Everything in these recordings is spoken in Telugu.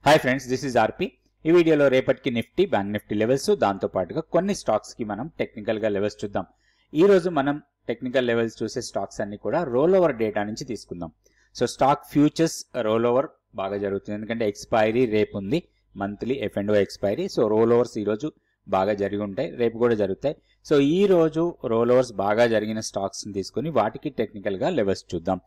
హాయ్ ఫ్రెండ్స్, దిస్ ఇస్ ఆర్పి. ఈ వీడియోలో రేపటికి నిఫ్టీ, బ్యాంక్ నిఫ్టీ లెవెల్స్, దాంతో పాటుగా కొన్ని స్టాక్స్ కి మనం టెక్నికల్ గా లెవెల్స్ చూద్దాం. ఈ రోజు మనం టెక్నికల్ లెవెల్స్ చూసే స్టాక్స్ అన్ని కూడా రోల్ ఓవర్ డేటా నుంచి తీసుకుందాం. So stock futures role over బాగా జరుగుతుంది, ఎందుకంటే ఎక్స్పైరీ రేపు ఉంది, monthly F&O expiry. So role overs ఈ రోజు బాగా జరిగి ఉంటాయి, రేపు కూడా జరుగుతాయి. సో ఈ రోజు రోల్ ఓవర్స్ బాగా జరిగిన స్టాక్స్ ని తీసుకుని వాటికి టెక్నికల్ గా లెవెల్స్ చూద్దాం.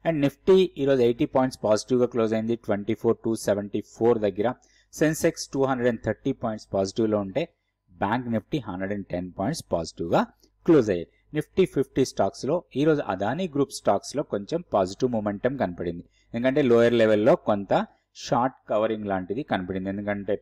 అండ్ నిఫ్టీ ఈరోజు 80 పాయింట్స్ పాజిటివ్ గా క్లోజ్ అయింది, 24,274 దగ్గర. సెన్సెక్స్ 230 పాయింట్స్ పాజిటివ్ లో ఉంటే బ్యాంక్ నిఫ్టీ 110 పాయింట్స్ పాజిటివ్ గా క్లోజ్ అయ్యాయి. నిఫ్టీ 50 స్టాక్స్ లో ఈరోజు అదానీ గ్రూప్ స్టాక్స్ లో కొంచెం పాజిటివ్ మూమెంటం కనపడింది, ఎందుకంటే లోయర్ లెవెల్లో కొంత షార్ట్ కవరింగ్ లాంటిది కనపడింది. ఎందుకంటే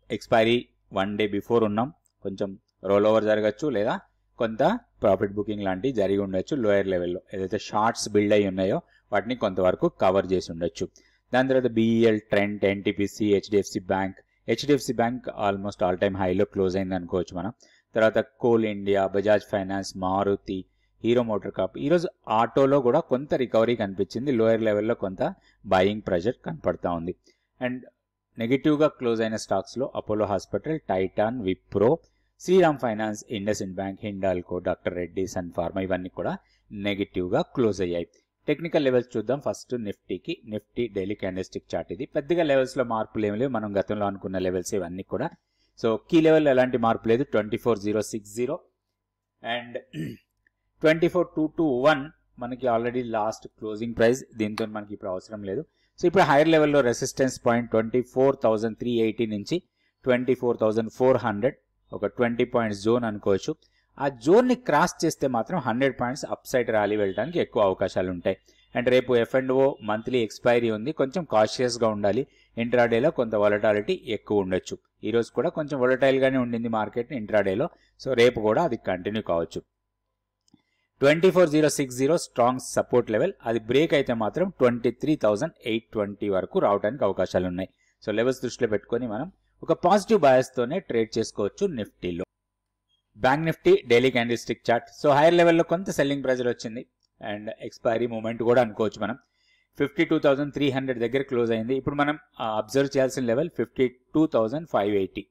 ఎక్స్పైరీ 1 డే బిఫోర్ ఉన్నాం, కొంచెం రోల్ ఓవర్ జరగచ్చు లేదా కొంత ప్రాఫిట్ బుకింగ్ లాంటివి జరిగి ఉండొచ్చు. లోయర్ లెవెల్లో ఏదైతే షార్ట్స్ బిల్డ్ అయి ఉన్నాయో వాటిని కొంతవరకు కవర్ చేసి ఉండొచ్చు. దాని తర్వాత BEL, Trent, NTPC, HDFC bank almost all time హైలో క్లోజ్ అయింది అనుకోవచ్చు మనం. తర్వాత coal India, Bajaj finance, Maruti, Hero motor corp. ఈరోజు ఆటోలో కూడా కొంత రికవరీ కనిపించింది, లోయర్ లెవెల్లో కొంత బయింగ్ ప్రెషర్ కనపడతా ఉంది. అండ్ నెగిటివ్గా క్లోజ్ అయిన స్టాక్స్లో Apollo hospital, Titan, Wipro, Shriram finance, IndusInd bank, Hindalco, doctor Reddy, Sun Pharma ఇవన్నీ కూడా నెగిటివ్గా క్లోజ్ అయ్యాయి. టెక్నికల్ లెవెల్స్ చూద్దాం. ఫస్ట్ నిఫ్టీకి. నిఫ్టీ డైలీ క్యాండిల్స్టిక్ చార్ట్ ఇది. పెద్దగా లెవెల్స్లో మార్పులు ఏమి లేవు, మనం గతంలో అనుకున్న లెవెల్స్ ఇవన్నీ కూడా. సో కీ లెవెల్ ఎలాంటి మార్పు లేదు, 24,060 అండ్ 24,221 మనకి ఆల్రెడీ లాస్ట్ క్లోజింగ్ ప్రైస్, దీంతో మనకి ఇప్పుడు అవసరం లేదు. సో ఇప్పుడు హైయర్ లెవెల్లో రెసిస్టెన్స్ పాయింట్ 24,380 నుంచి 24,400 ఒక 20 పాయింట్స్ జోన్ అనుకోవచ్చు. ఆ జోన్ని క్రాస్ చేస్తే మాత్రం 100 పాయింట్స్ అప్ సైడ్ ర్యాలీ వెళ్ళడానికి ఎక్కువ అవకాశాలు ఉంటాయి. అండ్ రేపు F&O మంత్లీ ఎక్స్పైరీ ఉంది, కొంచెం కాషియస్గా ఉండాలి. ఇంట్రాడేలో కొంత వొలటాలిటీ ఎక్కువ ఉండొచ్చు. ఈ రోజు కూడా కొంచెం వొలటైల్గానే ఉండింది మార్కెట్ ఇంట్రాడేలో. సో రేపు కూడా అది కంటిన్యూ కావచ్చు. 24,060 స్ట్రాంగ్ సపోర్ట్ లెవెల్, అది బ్రేక్ అయితే మాత్రం 23,820 వరకు రావడానికి అవకాశాలు ఉన్నాయి. సో లెవెల్స్ దృష్టిలో పెట్టుకొని మనం ఒక పాజిటివ్ బయాస్ తోనే ట్రేడ్ చేసుకోవచ్చు నిఫ్టీలో. Bank Nifty daily candlestick chart. So hire లెవెల్లో కొంత సెల్లింగ్ ప్రెజర్ వచ్చింది అండ్ ఎక్స్పైరీ మూమెంట్ కూడా అనుకోవచ్చు మనం. 52,300 దగ్గర క్లోజ్ అయింది. ఇప్పుడు మనం అబ్జర్వ్ చేయాల్సిన లెవెల్ 52,580.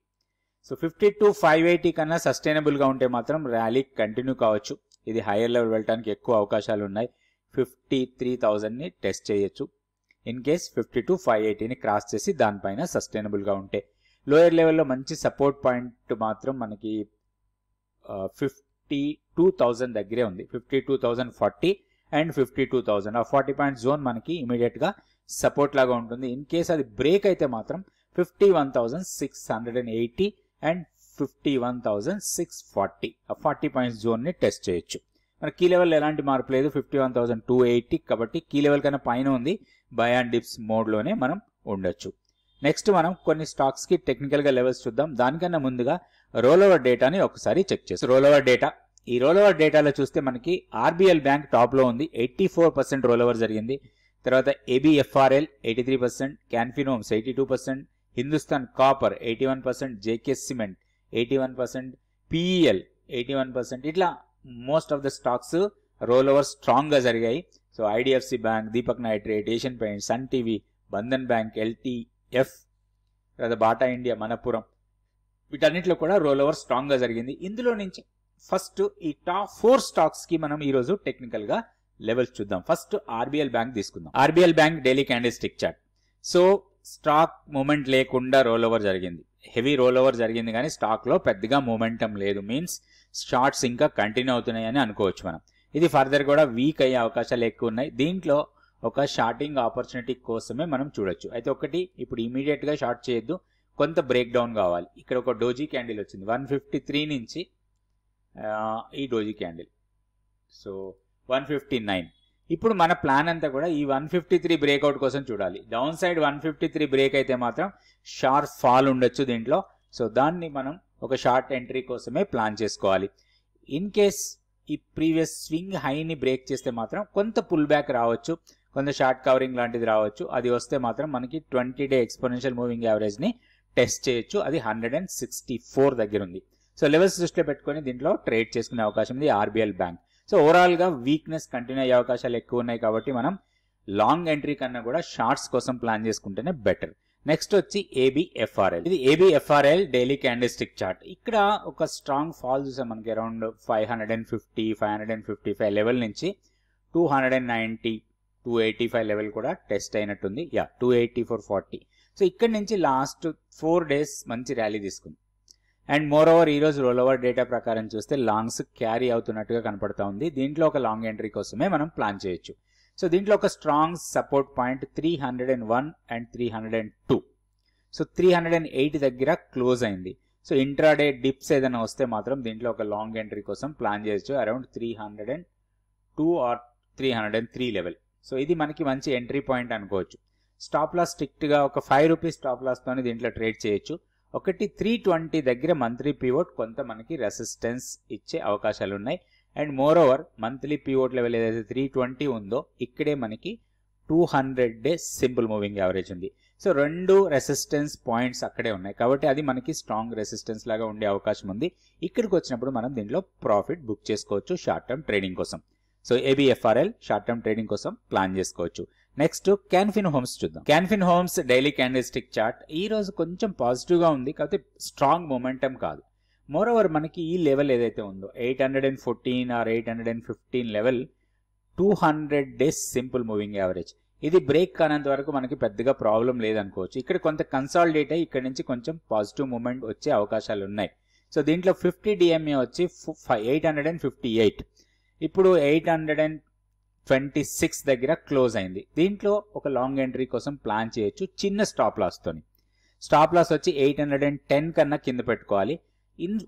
సో 52,580 కన్నా సస్టైనబుల్గా ఉంటే మాత్రం ర్యాలీ కంటిన్యూ కావచ్చు. ఇది హైయర్ లెవెల్ వెళ్ళడానికి ఎక్కువ అవకాశాలు ఉన్నాయి. 53,000ని టెస్ట్ చేయొచ్చు ఇన్ కేస్ 52,580ని క్రాస్ చేసి దానిపైన సస్టైనబుల్గా ఉంటే. లోయర్ లెవెల్లో మంచి సపోర్ట్ పాయింట్ మాత్రం మనకి 52,000 దగ్గరే ఉంది. 52,040 అండ్ 52,000 ఆ 40 పాయింట్ జోన్ మనకి ఇమీడియట్ గా సపోర్ట్ లాగా ఉంటుంది. ఇన్ కేస్ అది బ్రేక్ అయితే మాత్రం 51,680 అండ్ 51,640 ఆ 40 పాయింట్స్ జోన్ ని టెస్ట్ చేయొచ్చు. మన కీ లెవెల్ ఎలాంటి మార్పు లేదు, 51,280 కాబట్టి కీ లెవెల్ కన్నా పైన ఉంది. బై అండ్ డిప్స్ మోడ్ లోనే మనం ఉండొచ్చు. నెక్స్ట్ మనం కొన్ని స్టాక్స్ కి టెక్నికల్ గా లెవెల్స్ చూద్దాం. దానికన్నా ముందుగా రోల్ ఓవర్ డేటాని ఒకసారి చెక్ చేస్తాం. రోల్ ఓవర్ డేటా, ఈ రోల్ ఓవర్ డేటాలో చూస్తే మనకి ఆర్బిఎల్ బ్యాంక్ టాప్ లో ఉంది, 84% రోల్ ఓవర్ జరిగింది. తర్వాత ABFRL 83%, Canfin homes 82%, Hindustan copper 81%, JK cement 81%, PEL 81%. ఇట్లా most of the stocks roll over strong గా జరిగాయి. So IDFC bank, Deepak nitrate, Asian paint, Sun TV, Bandhan bank, LTF, లేదా బాటా ఇండియా, మనపురం, వీటన్నిటిలో కూడా రోల్ ఓవర్ స్ట్రాంగ్ గా జరిగింది. ఇందులో నుంచి ఫస్ట్ ఈ టాప్ 4 స్టాక్స్ కి మనం ఈ రోజు టెక్నికల్ గా లెవెల్స్ చూద్దాం. ఫస్ట్ RBL బ్యాంక్ తీసుకుందాం. RBL bank daily candlestick chart. So stock movement లేకుండా రోల్ ఓవర్ జరిగింది, హెవీ రోల్ ఓవర్ జరిగింది, కానీ స్టాక్ లో పెద్దగా మూమెంటం లేదు. మీన్స్ షార్ట్స్ ఇంకా కంటిన్యూ అవుతున్నాయని అనుకోవచ్చు మనం. ఇది ఫర్దర్ కూడా వీక్ అయ్యే అవకాశాలు ఎక్కువ ఉన్నాయి. దీంట్లో ఒక షార్టింగ్ ఆపర్చునిటీ కోసమే మనం చూడొచ్చు. అయితే ఒకటి, ఇప్పుడు ఇమీడియట్ గా షార్ట్ చేయొద్దు, కొంత బ్రేక్ డౌన్ కావాలి. ఇక్కడ ఒక డోజీ క్యాండిల్ వచ్చింది 153 నుంచి ఈ డోజీ క్యాండిల్, సో 159. ఇప్పుడు మన ప్లాన్ అంతా కూడా ఈ 153 బ్రేక్అవుట్ కోసం చూడాలి. డౌన్ సైడ్ 153 బ్రేక్ అయితే మాత్రం షార్ప్ ఫాల్ ఉండొచ్చు దీంట్లో. సో దాన్ని మనం ఒక షార్ట్ ఎంట్రీ కోసమే ప్లాన్ చేసుకోవాలి. ఇన్ కేస్ ఈ ప్రీవియస్ స్వింగ్ హైని బ్రేక్ చేస్తే మాత్రం కొంత పుల్ బ్యాక్ రావచ్చు, కొంత షార్ట్ కవరింగ్ లాంటిది రావచ్చు. అది వస్తే మాత్రం మనకి 20-డే ఎక్స్పోనెన్షియల్ మూవింగ్ యావరేజ్ ని టెస్ట్ చేయొచ్చు. అది 164 దగ్గర ఉంది. సో లెవెల్స్ దృష్టిలో పెట్టుకొని దీంట్లో ట్రేడ్ చేసుకునే అవకాశం ఉంది RBL బ్యాంక్. సో ఓవరాల్ గా వీక్నెస్ కంటిన్యూ అయ్యే అవకాశాలు ఎక్కువ ఉన్నాయి కాబట్టి మనం లాంగ్ ఎంట్రీ కన్నా కూడా షార్ట్స్ కోసం ప్లాన్ చేసుకుంటేనే బెటర్. నెక్స్ట్ వచ్చి ఏబిఎఫ్ఆర్ఎల్. ఇది ABFRL daily candle stick chart. ఇక్కడ ఒక స్ట్రాంగ్ ఫాల్ చూసాం మనకి అరౌండ్ 550 555 లెవెల్ నుంచి 290 285 లెవెల్ కూడా టెస్ట్ అయినట్టుంది. 284.40. సో ఇక్కడ నుంచి లాస్ట్ 4 డేస్ మంచి ర్యాలీ తీసుకుంది. అండ్ మోర్ ఓవర్ ఈ రోజు రోల్ ఓవర్ డేటా ప్రకారం చూస్తే లాంగ్స్ క్యారీ అవుతున్నట్టుగా కనపడతా ఉంది. దీంట్లో ఒక లాంగ్ ఎంట్రీ కోసమే మనం ప్లాన్ చేయొచ్చు. సో దీంట్లో ఒక strong support point 301 and 302. So 308 దగ్గర క్లోజ్ అయింది. సో ఇంట్రాడే డిప్స్ ఏదైనా వస్తే మాత్రం దీంట్లో ఒక లాంగ్ ఎంట్రీ కోసం ప్లాన్ చేయొచ్చు అరౌండ్ 302 ఆర్ 303 లెవెల్. సో ఇది మనకి మంచి ఎంట్రీ పాయింట్ అనుకోవచ్చు. స్టాప్ లాస్ స్ట్రిక్ట్ గా ఒక 5 రూపీస్ స్టాప్ లాస్ తోనే దీంట్లో ట్రేడ్ చేయొచ్చు. ఒకటి 320 దగ్గర మంత్లీ పివోట్ కొంత మనకి రెసిస్టెన్స్ ఇచ్చే అవకాశాలు ఉన్నాయి. And more over monthly pivot level ఏదైతే 320 ఉందో ఇక్కడే మనకి 200 డేస్ సింపుల్ మూవింగ్ యావరేజ్ ఉంది. సో 2 రెసిస్టెన్స్ పాయింట్స్ అక్కడే ఉన్నాయి కాబట్టి అది మనకి స్ట్రాంగ్ రెసిస్టెన్స్ లాగా ఉండే అవకాశం ఉంది. ఇక్కడికి వచ్చినప్పుడు మనం దీంట్లో ప్రాఫిట్ బుక్ చేసుకోవచ్చు షార్ట్ టర్మ్ ట్రేడింగ్ కోసం. So ABFRL short term trading కోసం ప్లాన్ చేసుకోవచ్చు. నెక్స్ట్ క్యాన్ఫిన్ హోమ్స్ చూద్దాం. Canfin homes daily candle stick chart ఈ రోజు కొంచెం పాజిటివ్ గా ఉంది కాకపోతే స్ట్రాంగ్ మొమెంటం కాదు. మోర్ ఓవర్ మనకి ఈ లెవెల్ ఏదైతే ఉందో 814 or 815 level 200 days simple moving average. ఇది బ్రేక్ కానంత వరకు మనకి పెద్దగా ప్రాబ్లం లేదనుకోవచ్చు. ఇక్కడ కొంత కన్సాలిడేట్ అయ్యి ఇక్కడ నుంచి కొంచెం పాజిటివ్ మూమెంట్ వచ్చే అవకాశాలు ఉన్నాయి. సో దీంట్లో 50 డిఎంఏ వచ్చి 858, ఇప్పుడు 826 దగ్గర క్లోజ్ అయింది. దీంట్లో ఒక లాంగ్ ఎంట్రీ కోసం ప్లాన్ చేయొచ్చు చిన్న స్టాప్ లాస్ తోని. స్టాప్ లాస్ వచ్చి 810 కన్నా కింద పెట్టుకోవాలి.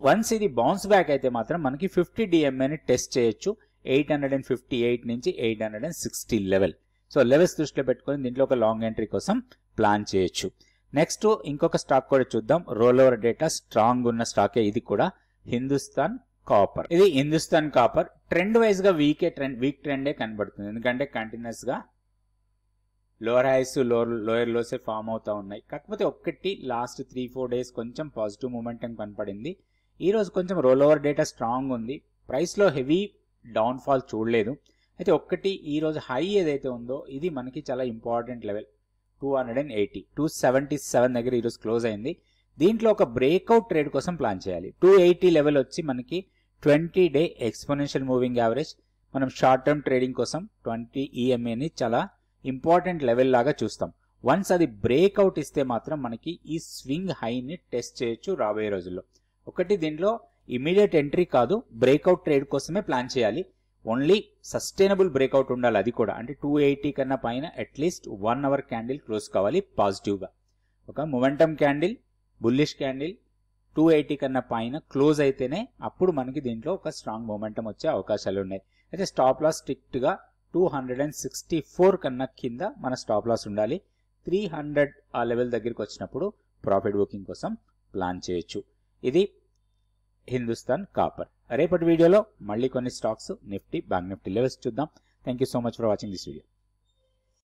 వన్స్ ఇది బౌన్స్ బ్యాక్ అయితే మాత్రం మనకి 50 డిఎంఏని టెస్ట్ చేయొచ్చు 858 నుంచి 860 లెవెల్. సో లెవెల్స్ దృష్టిలో పెట్టుకొని దీంట్లో ఒక లాంగ్ ఎంట్రీ కోసం ప్లాన్ చేయొచ్చు. నెక్స్ట్ ఇంకొక స్టాక్ కూడా చూద్దాం. రోల్ ఓవర్ డేటా స్ట్రాంగ్ ఉన్న స్టాకే ఇది కూడా, హిందుస్థాన్ కాపర్. ఇది హిందుస్థాన్ కాపర్ ట్రెండ్ వైజ్ గా వీక్ ట్రెండే కనబడుతుంది. ఎందుకంటే కంటిన్యూస్ గా లోవర్ హైస్ లోయర్ లోసే ఫామ్ అవుతా ఉన్నాయి. కాకపోతే ఒక్కటి లాస్ట్ 3-4 డేస్ కొంచెం పాజిటివ్ మూమెంటం కనపడింది. ఈ రోజు కొంచెం రోల్ ఓవర్ డేటా స్ట్రాంగ్ ఉంది. ప్రైస్ లో హెవీ డౌన్ ఫాల్ చూడలేదు. అయితే ఒక్కటి ఈ రోజు హై ఏదైతే ఉందో ఇది మనకి చాలా ఇంపార్టెంట్ లెవెల్ 280 277 దగ్గర ఈరోజు క్లోజ్ అయింది. దీంట్లో ఒక బ్రేక్అవుట్ ట్రేడ్ కోసం ప్లాన్ చేయాలి. 280 లెవెల్ వచ్చి మనకి 20 డే ఎక్స్పోనెన్షియల్ మూవింగ్ యావరేజ్. మనం షార్ట్ టర్మ్ ట్రేడింగ్ కోసం 20 ఈఎంఏని చాలా ఇంపార్టెంట్ లెవెల్ లాగా చూస్తాం. వన్స్ అది బ్రేక్అవుట్ ఇస్తే మాత్రం మనకి ఈ స్వింగ్ హైని టెస్ట్ చేయొచ్చు రాబోయే రోజుల్లో. ఒకటి దీంట్లో ఇమీడియట్ ఎంట్రీ కాదు, బ్రేక్అవుట్ ట్రేడ్ కోసమే ప్లాన్ చేయాలి. ఓన్లీ సస్టైనబుల్ బ్రేక్అవుట్ ఉండాలి. అది కూడా అంటే 280 కన్నా పైన అట్లీస్ట్ 1 అవర్ క్యాండిల్ క్లోజ్ కావాలి పాజిటివ్గా. ఒక మొమెంటమ్ క్యాండిల్, బుల్లిష్ క్యాండిల్ 280 కన్నా పైన క్లోజ్ అయితేనే అప్పుడు మనకి దీంట్లో ఒక స్ట్రాంగ్ మొమెంటం వచ్చే అవకాశాలు ఉన్నాయి. అయితే స్టాప్ లాస్ స్ట్రిక్ట్ గా 264 కన్నా కింద మన స్టాప్ లాస్ ఉండాలి. 300 ఆ లెవెల్ దగ్గరికి వచ్చినప్పుడు ప్రాఫిట్ బుకింగ్ కోసం ప్లాన్ చేయొచ్చు. ఇది హిందుస్థాన్ కాపర్. రేపటి వీడియోలో మళ్ళీ కొన్ని stocks Nifty, bank Nifty levels చూద్దాం. Thank you so much for watching this video.